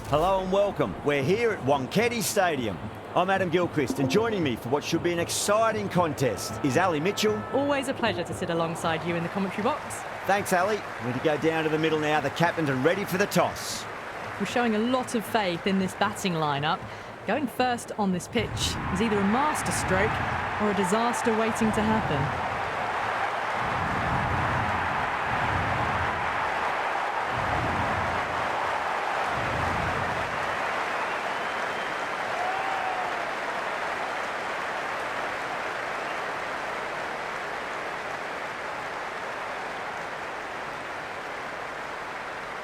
Hello and welcome. We're here at Wankhede Stadium. I'm Adam Gilchrist, and joining me for what should be an exciting contest is Ali Mitchell. Always a pleasure to sit alongside you in the commentary box. Thanks, Ali. We're to go down to the middle now. The captains are ready for the toss. We're showing a lot of faith in this batting lineup. Going first on this pitch is either a masterstroke or a disaster waiting to happen.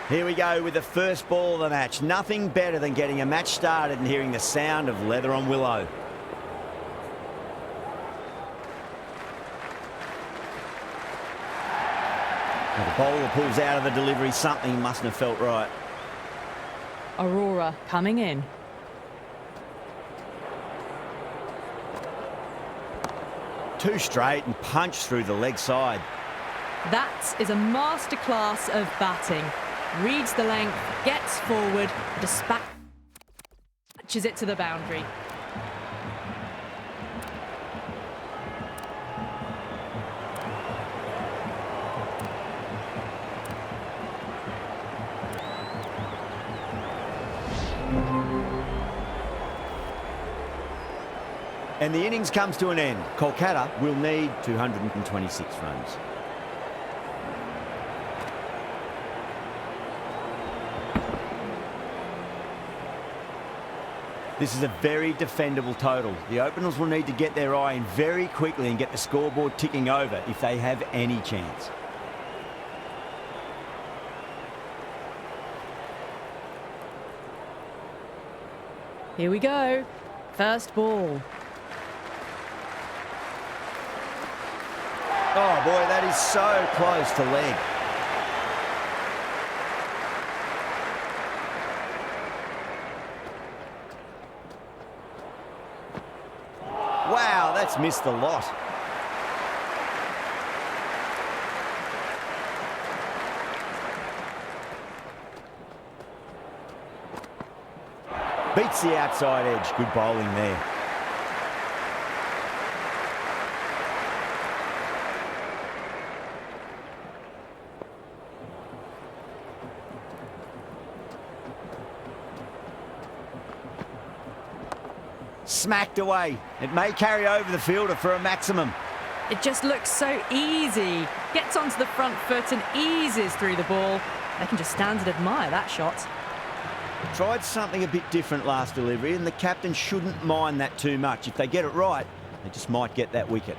Here we go with the first ball of the match. Nothing better than getting a match started and hearing the sound of leather on willow. Now the bowler pulls out of the delivery. Something mustn't have felt right. Aurora coming in. Two straight and punch through the leg side. That is a masterclass of batting. Reads the length, gets forward, dispatches it to the boundary. And the innings comes to an end. Kolkata will need 226 runs. This is a very defendable total. The openers will need to get their eye in very quickly and get the scoreboard ticking over if they have any chance. Here we go. First ball. Oh boy, that is so close to leg. Wow, that's missed a lot. Beats the outside edge. Good bowling there. Smacked away. It may carry over the fielder for a maximum. It just looks so easy. Gets onto the front foot and eases through the ball. They can just stand and admire that shot. Tried something a bit different last delivery, and the captain shouldn't mind that too much. If they get it right, they just might get that wicket.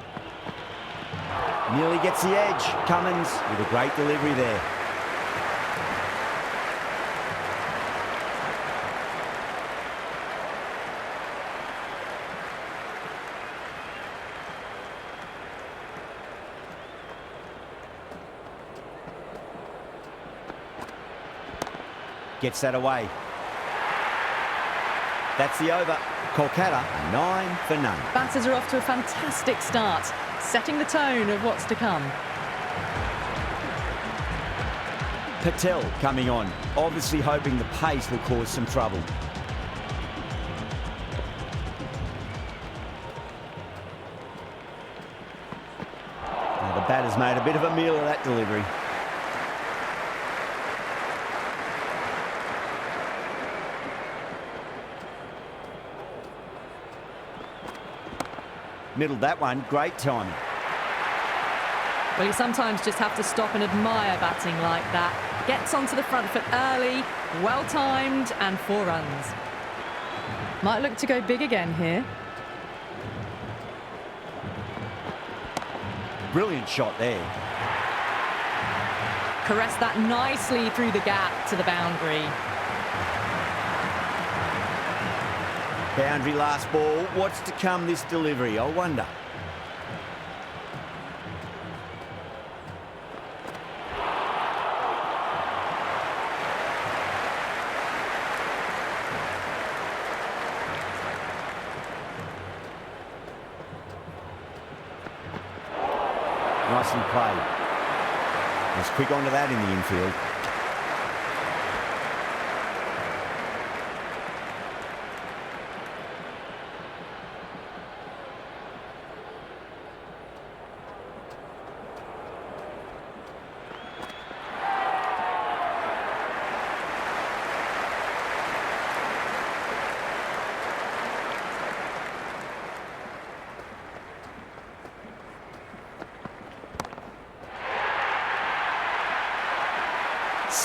Nearly gets the edge. Cummins with a great delivery there. Gets that away. That's the over. Kolkata, 9 for none. Batters are off to a fantastic start, setting the tone of what's to come. Patel coming on, obviously hoping the pace will cause some trouble. Now the batter's made a bit of a meal of that delivery. Middled that one, great timing. Well, you sometimes just have to stop and admire batting like that. Gets onto the front foot early, well timed, and 4 runs. Might look to go big again here. Brilliant shot there. Caressed that nicely through the gap to the boundary. Boundary last ball. What's to come this delivery? I wonder. Nicely played. Was quick onto that in the infield.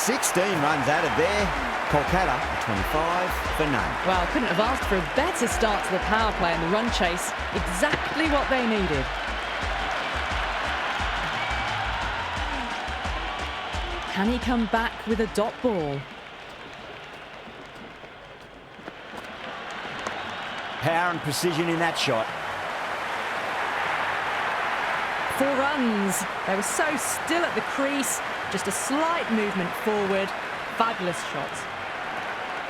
16 runs added there. Kolkata, 25 for none. Well, couldn't have asked for a better start to the power play and the run chase. Exactly what they needed. Can he come back with a dot ball? Power and precision in that shot. 4 runs. They were so still at the crease. Just a slight movement forward. Fabulous shots.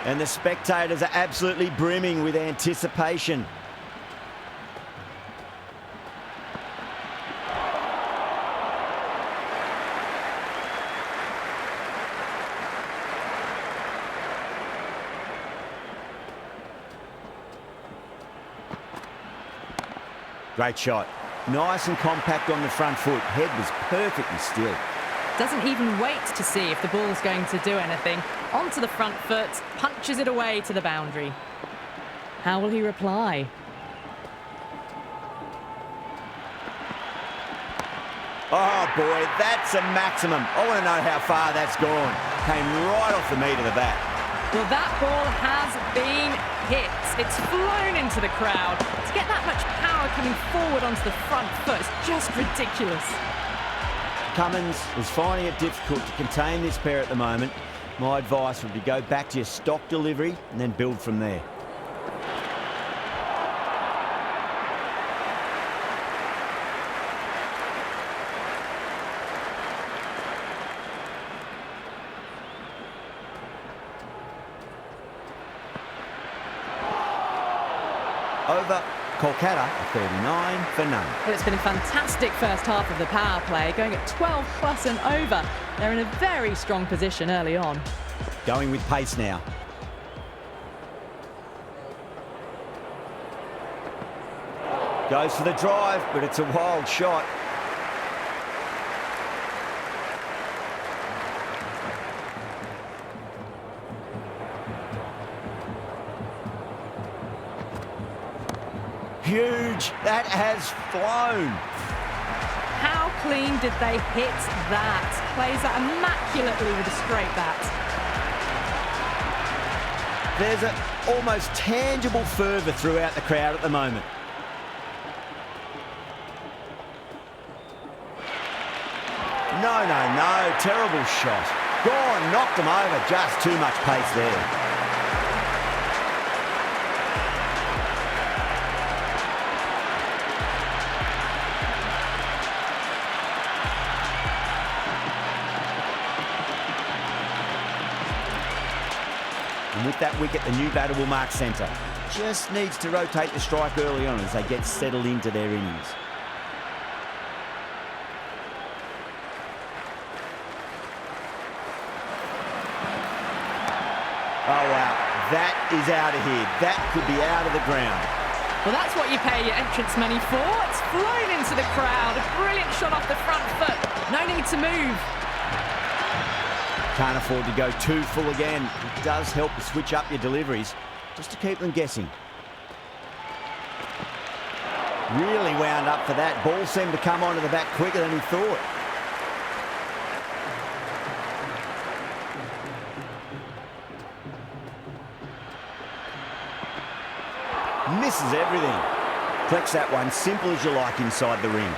And the spectators are absolutely brimming with anticipation. Great shot. Nice and compact on the front foot. Head was perfectly still. Doesn't even wait to see if the ball's going to do anything. Onto the front foot, punches it away to the boundary. How will he reply? Oh boy, that's a maximum. I want to know how far that's gone. Came right off the meat of the bat. Well, that ball has been hit. It's flown into the crowd. To get that much power coming forward onto the front foot is just ridiculous. Cummins is finding it difficult to contain this pair at the moment. My advice would be go back to your stock delivery and then build from there. Over Kolkata, 39 for none. Well, it's been a fantastic first half of the power play, going at 12 plus and over. They're in a very strong position early on. Going with pace now. Goes for the drive, but it's a wild shot. Huge. That has flown. How clean did they hit that? Plays that immaculately with a straight bat. There's an almost tangible fervour throughout the crowd at the moment. No. Terrible shot. Gone, knocked him over. Just too much pace there. And with that wicket, the new batter will mark centre. Just needs to rotate the strike early on as they get settled into their innings. Oh, wow. That is out of here. That could be out of the ground. Well, that's what you pay your entrance money for. It's flown into the crowd. A brilliant shot off the front foot. No need to move. Can't afford to go too full again. It does help to switch up your deliveries, just to keep them guessing. Really wound up for that. Ball seemed to come onto the bat quicker than he thought. Misses everything. Flex that one, simple as you like inside the ring.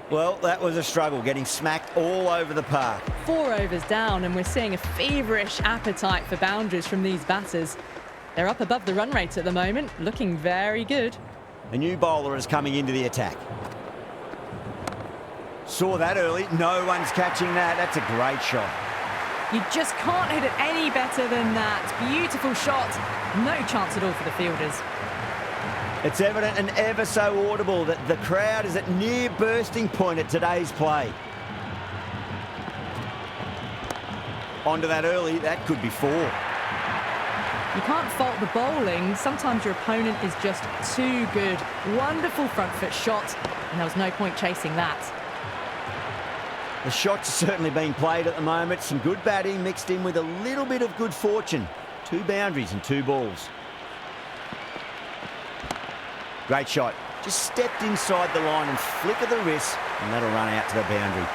Well, that was a struggle, getting smacked all over the park. 4 overs down, and we're seeing a feverish appetite for boundaries from these batters. They're up above the run rate at the moment, looking very good. A new bowler is coming into the attack. Saw that early. No one's catching that. That's a great shot. You just can't hit it any better than that. Beautiful shot. No chance at all for the fielders. It's evident and ever so audible that the crowd is at near bursting point at today's play. Onto that early, that could be 4. You can't fault the bowling. Sometimes your opponent is just too good. Wonderful front foot shot, and there was no point chasing that. The shots are certainly being played at the moment. Some good batting mixed in with a little bit of good fortune. 2 boundaries and 2 balls. Great shot. Just stepped inside the line and flick of the wrist, and that'll run out to the boundary.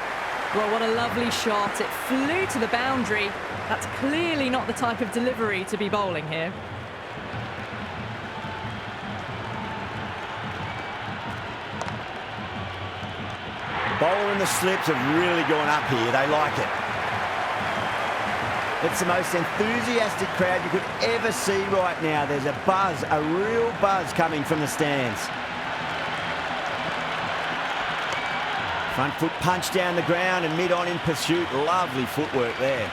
Well, what a lovely shot. It flew to the boundary. That's clearly not the type of delivery to be bowling here. The bowler and the slips have really gone up here. They like it. It's the most enthusiastic crowd you could ever see right now. There's a buzz, a real buzz coming from the stands. Front foot punch down the ground and mid-on in pursuit. Lovely footwork there.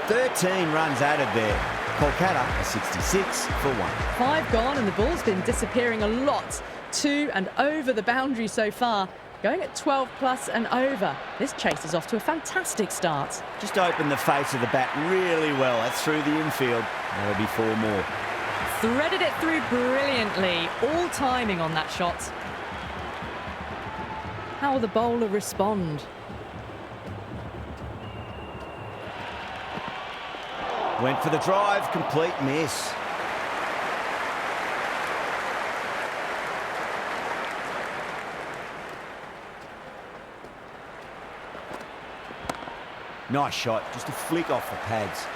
"13 runs added there. Kolkata are 66 for 1. 5 gone, and the ball's been disappearing a lot to and over the boundary so far. Going at 12 plus and over. This chase is off to a fantastic start. Just opened the face of the bat really well. That's through the infield. That'll be 4 more. Threaded it through brilliantly. All timing on that shot. How will the bowler respond? Went for the drive, complete miss. Nice shot, just a flick off the pads.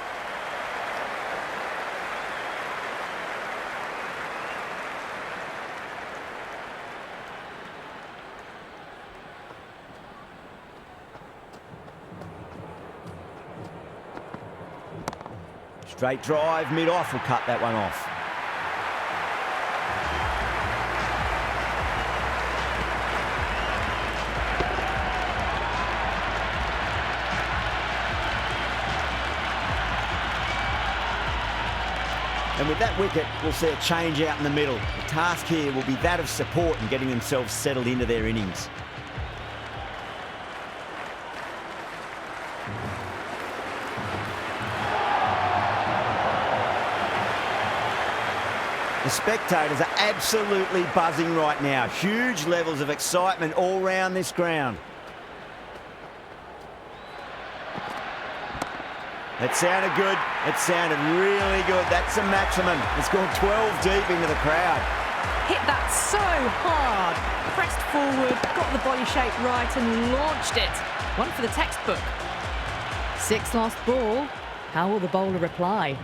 Straight drive, mid-off will cut that one off. And with that wicket, we'll see a change out in the middle. The task here will be that of support and getting themselves settled into their innings. The spectators are absolutely buzzing right now. Huge levels of excitement all round this ground. That sounded good. It sounded really good. That's a maximum. It's gone 12 deep into the crowd. Hit that so hard. Pressed forward, got the body shape right and launched it. One for the textbook. 6 last ball. How will the bowler reply?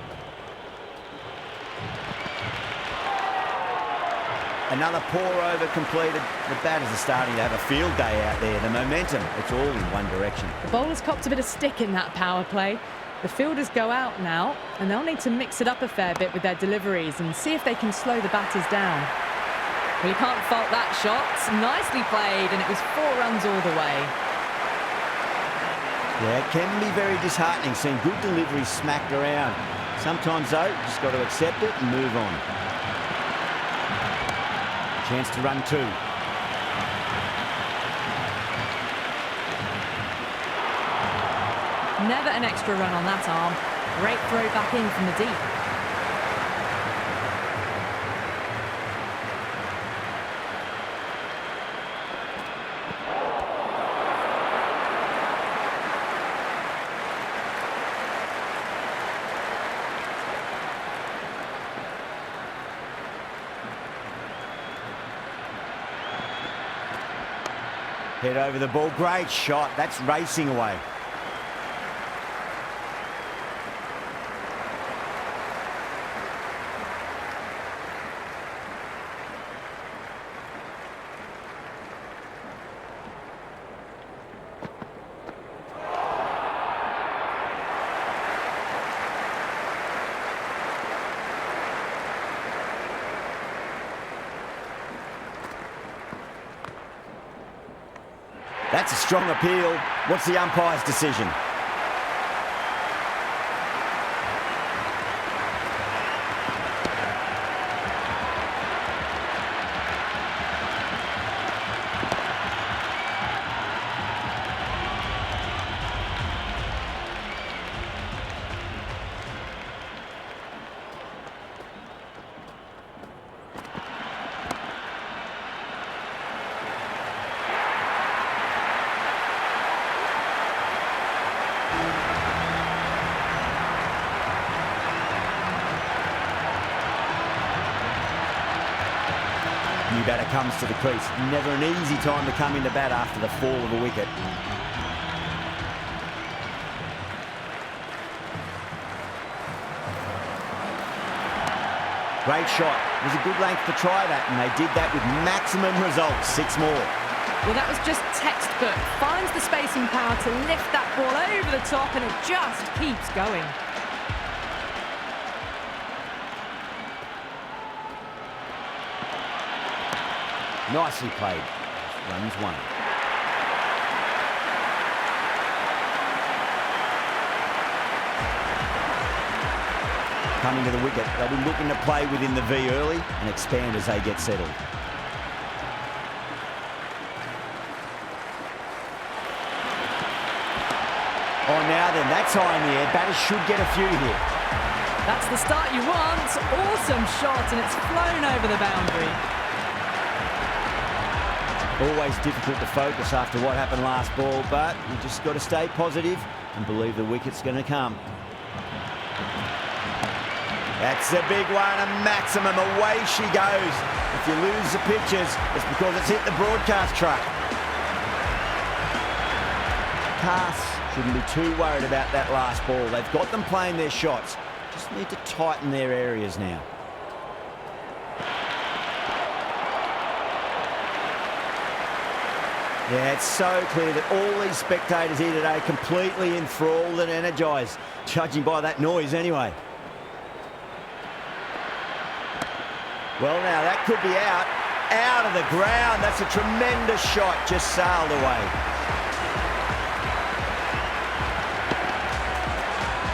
Another pour over completed. The batters are starting to have a field day out there. The momentum, it's all in one direction. The bowlers copped a bit of stick in that power play. The fielders go out now, and they'll need to mix it up a fair bit with their deliveries and see if they can slow the batters down. Well, you can't fault that shot. Nicely played, and it was 4 runs all the way. Yeah, it can be very disheartening seeing good deliveries smacked around. Sometimes, though, you just got to accept it and move on. Chance to run 2. Never an extra run on that arm. Great throw back in from the deep. Head over the ball. Great shot. That's racing away. That's a strong appeal. What's the umpire's decision? new batter comes to the crease. Never an easy time to come into bat after the fall of a wicket. Great shot. It was a good length to try that, and they did that with maximum results. 6 more. Well, that was just textbook. Finds the spacing power to lift that ball over the top, and it just keeps going. Nicely played. Runs 1. Coming to the wicket, they'll be looking to play within the V early and expand as they get settled. Oh, now then, that's high in the air. Batters should get a few here. That's the start you want. Awesome shot, and it's flown over the boundary. Always difficult to focus after what happened last ball, but you just got to stay positive and believe the wicket's going to come. That's a big one, a maximum. Away she goes. If you lose the pictures, it's because it's hit the broadcast truck. Cass shouldn't be too worried about that last ball. They've got them playing their shots. Just need to tighten their areas now. Yeah, it's so clear that all these spectators here today completely enthralled and energised, judging by that noise anyway. Well, now that could be out of the ground. That's a tremendous shot, just sailed away.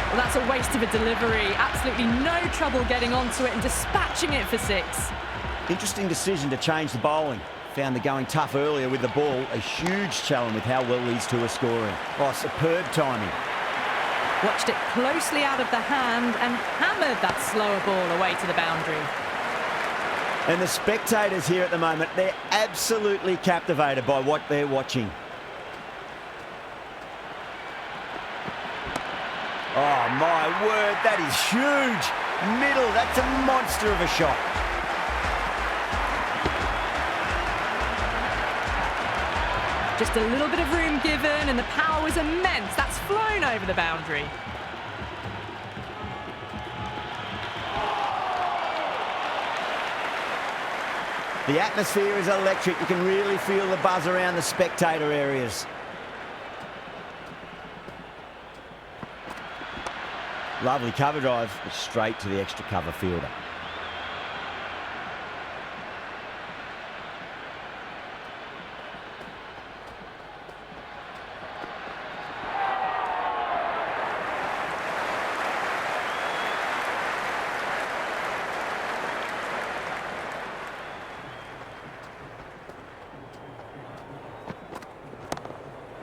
Well, that's a waste of a delivery. Absolutely no trouble getting onto it and dispatching it for 6. Interesting decision to change the bowling. Found the going tough earlier with the ball. A huge challenge with how well these two are scoring. Oh, superb timing. Watched it closely out of the hand and hammered that slower ball away to the boundary. And the spectators here at the moment, they're absolutely captivated by what they're watching. Oh, my word, that is huge. Middle, that's a monster of a shot. Just a little bit of room given, and the power was immense. That's flown over the boundary. The atmosphere is electric. You can really feel the buzz around the spectator areas. Lovely cover drive, but straight to the extra cover fielder.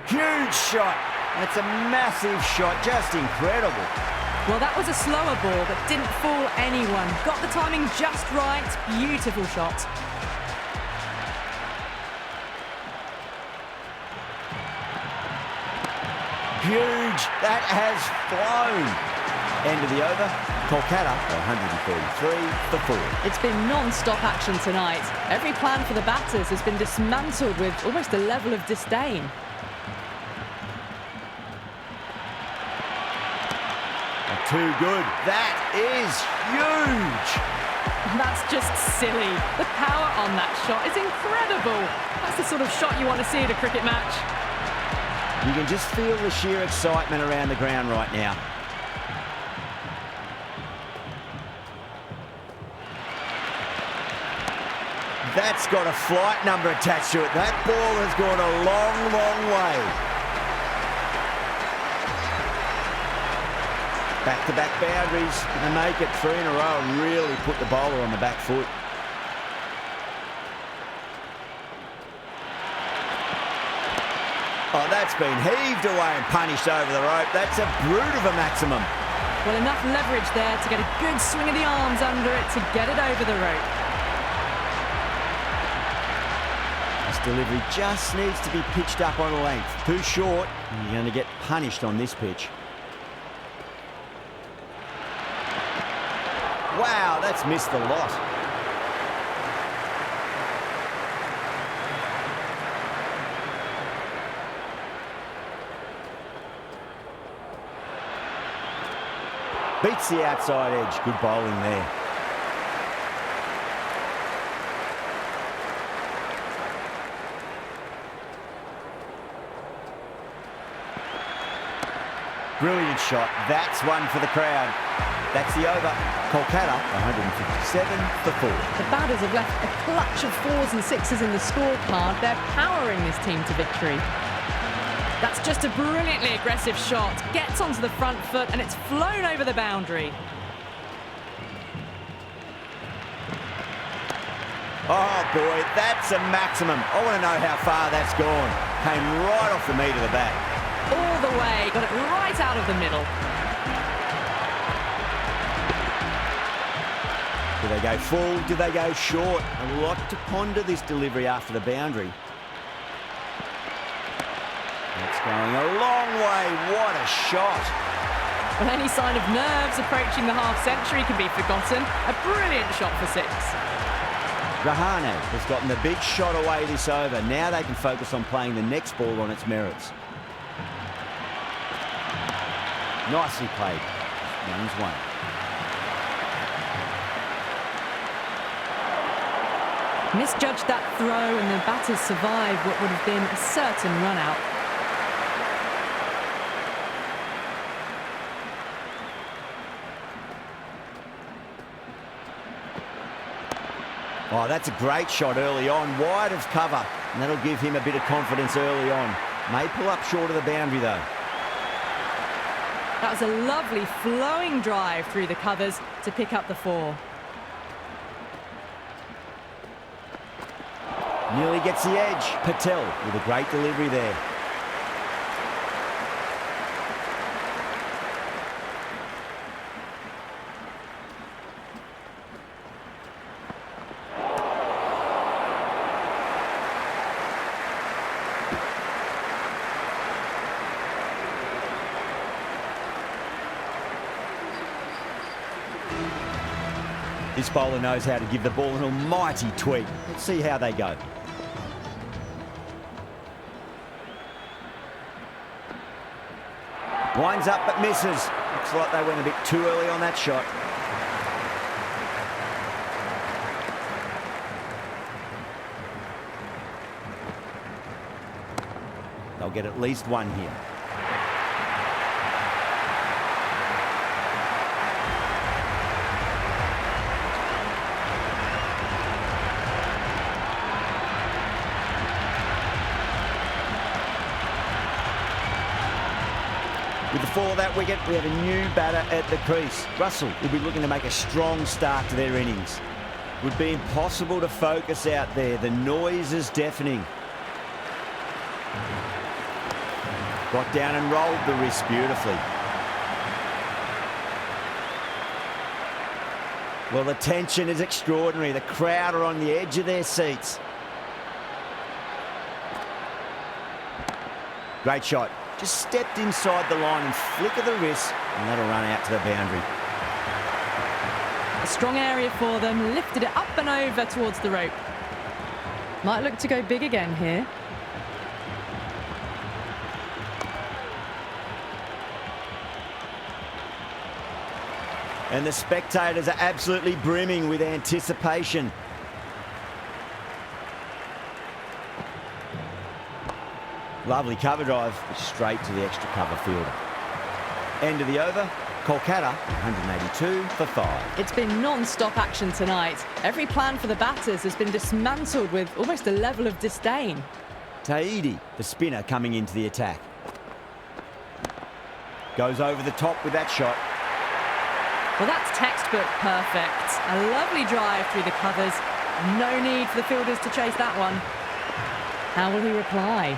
Huge shot. That's a massive shot, just incredible. Well, that was a slower ball that didn't fool anyone. Got the timing just right. Beautiful shot. Huge. That has flown. End of the over. Kolkata 133 for 4. It's been non-stop action tonight. Every plan for the batters has been dismantled with almost a level of disdain. Too good. That is huge. That's just silly. The power on that shot is incredible. That's the sort of shot you want to see at a cricket match. You can just feel the sheer excitement around the ground right now. That's got a flight number attached to it. That ball has gone a long, long way. Back-to-back boundaries, and make it 3 in a row and really put the bowler on the back foot. Oh, that's been heaved away and punished over the rope. That's a brute of a maximum. Well, enough leverage there to get a good swing of the arms under it to get it over the rope. This delivery just needs to be pitched up on a length. Too short, and you're going to get punished on this pitch. Wow, that's missed the lot. Beats the outside edge. Good bowling there. Brilliant shot. That's one for the crowd. That's the over. Kolkata, 157 for 4. The batters have left a clutch of 4s and 6s in the scorecard. They're powering this team to victory. That's just a brilliantly aggressive shot. Gets onto the front foot and it's flown over the boundary. Oh boy, that's a maximum. I want to know how far that's gone. Came right off the meat of the bat. All the way, got it right out of the middle. Do they go full? Do they go short? A lot to ponder this delivery after the boundary. That's going a long way. What a shot. Well, any sign of nerves approaching the half-century can be forgotten. A brilliant shot for 6. Rahane has gotten the big shot away this over. Now they can focus on playing the next ball on its merits. Nicely played. Runs 1. Misjudged that throw and the batters survived what would have been a certain run-out. Oh, that's a great shot early on, wide of cover, and that'll give him a bit of confidence early on. May pull up short of the boundary though. That was a lovely flowing drive through the covers to pick up the 4. Nearly gets the edge. Patel with a great delivery there. This bowler knows how to give the ball an almighty tweak. Let's see how they go. Winds up but misses. Looks like they went a bit too early on that shot. They'll get at least 1 here. With the 4 that wicket, we have a new batter at the crease. Russell will be looking to make a strong start to their innings. Would be impossible to focus out there. The noise is deafening. Got down and rolled the wrist beautifully. Well, the tension is extraordinary. The crowd are on the edge of their seats. Great shot. Just stepped inside the line and flick of the wrist, and that'll run out to the boundary. A strong area for them, lifted it up and over towards the rope. Might look to go big again here. And the spectators are absolutely brimming with anticipation. Lovely cover drive, straight to the extra cover fielder. End of the over, Kolkata, 182 for 5. It's been non-stop action tonight. Every plan for the batters has been dismantled with almost a level of disdain. Taidi, the spinner, coming into the attack. Goes over the top with that shot. Well, that's textbook perfect. A lovely drive through the covers. No need for the fielders to chase that one. How will he reply?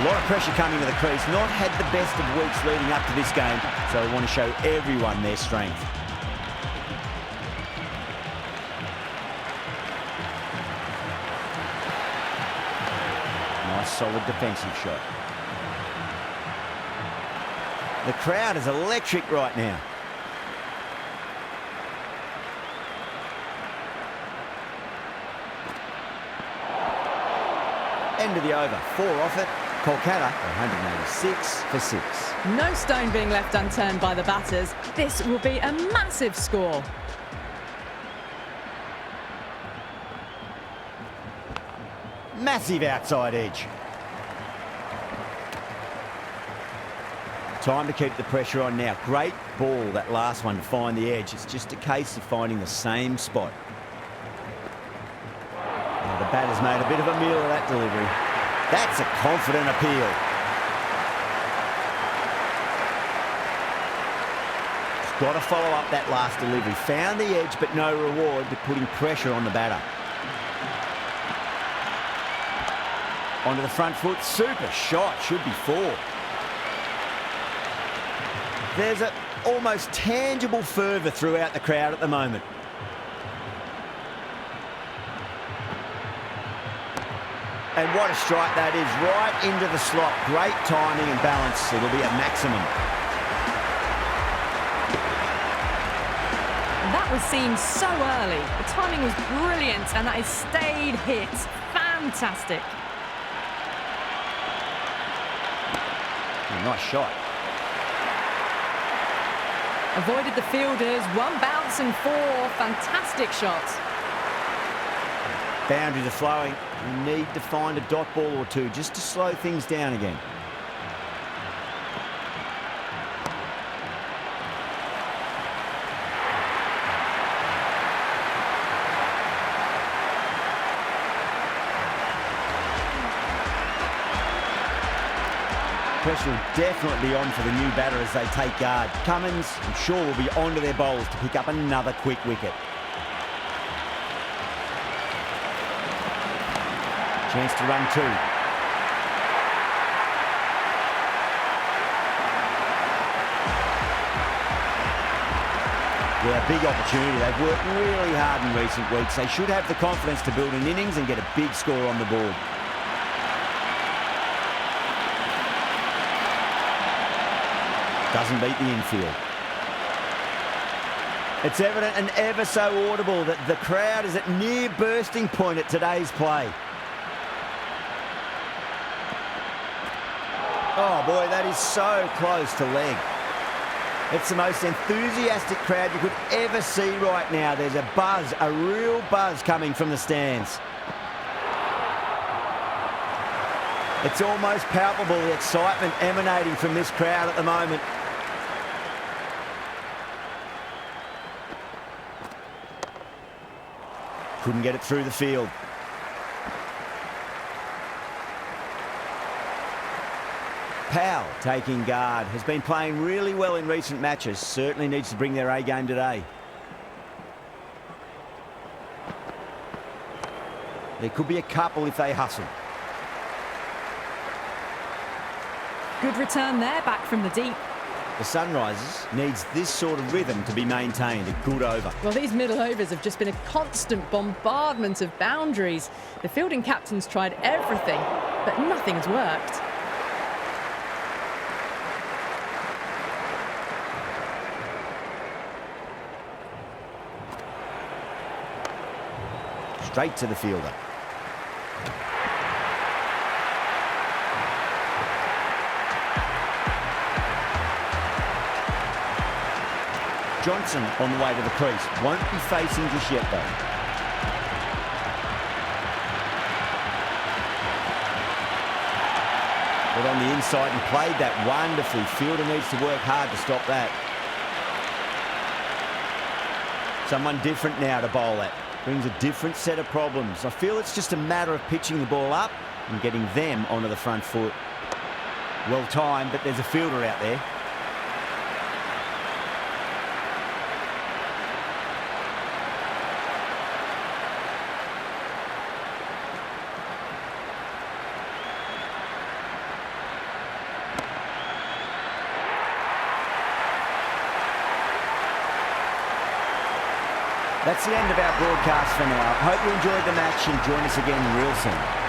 lot of pressure coming to the crease. Not had the best of weeks leading up to this game, so I want to show everyone their strength. Nice solid defensive shot. The crowd is electric right now. End of the over. 4 off it. Kolkata 186 for 6. No stone being left unturned by the batters. This will be a massive score. Massive outside edge. Time to keep the pressure on now. Great ball, that last one, to find the edge. It's just a case of finding the same spot. Now the batter's made a bit of a meal of that delivery. That's a confident appeal. Just got to follow up that last delivery. Found the edge, but no reward to putting pressure on the batter. Onto the front foot. Super shot. Should be 4. There's an almost tangible fervour throughout the crowd at the moment. And what a strike that is, right into the slot. Great timing and balance. It'll be a maximum. That was seen so early. The timing was brilliant, and that is stayed hit. Fantastic. Nice shot. Avoided the fielders. 1 bounce and 4. Fantastic shot. Boundaries are flowing. You need to find a dot ball or two just to slow things down again. Pressure will definitely be on for the new batter as they take guard. Cummins, I'm sure, will be onto their bowls to pick up another quick wicket. Chance to run 2. Yeah, big opportunity. They've worked really hard in recent weeks. They should have the confidence to build an innings and get a big score on the board. Doesn't beat the infield. It's evident and ever so audible that the crowd is at near bursting point at today's play. Oh boy, that is so close to leg. It's the most enthusiastic crowd you could ever see right now. There's a buzz, a real buzz coming from the stands. It's almost palpable, the excitement emanating from this crowd at the moment. Couldn't get it through the field. Powell taking guard. Has been playing really well in recent matches. Certainly needs to bring their A game today. There could be a couple if they hustle. Good return there, back from the deep. The Sunrisers needs this sort of rhythm to be maintained. A good over. Well, these middle overs have just been a constant bombardment of boundaries. The fielding captains tried everything, but nothing's worked. Straight to the fielder. Johnson on the way to the crease. Won't be facing just yet, though. Got on the inside and played that wonderfully. Fielder needs to work hard to stop that. Someone different now to bowl at. Brings a different set of problems. I feel it's just a matter of pitching the ball up and getting them onto the front foot. Well timed, but there's a fielder out there. That's the end of our broadcast for now. Hope you enjoyed the match and join us again real soon.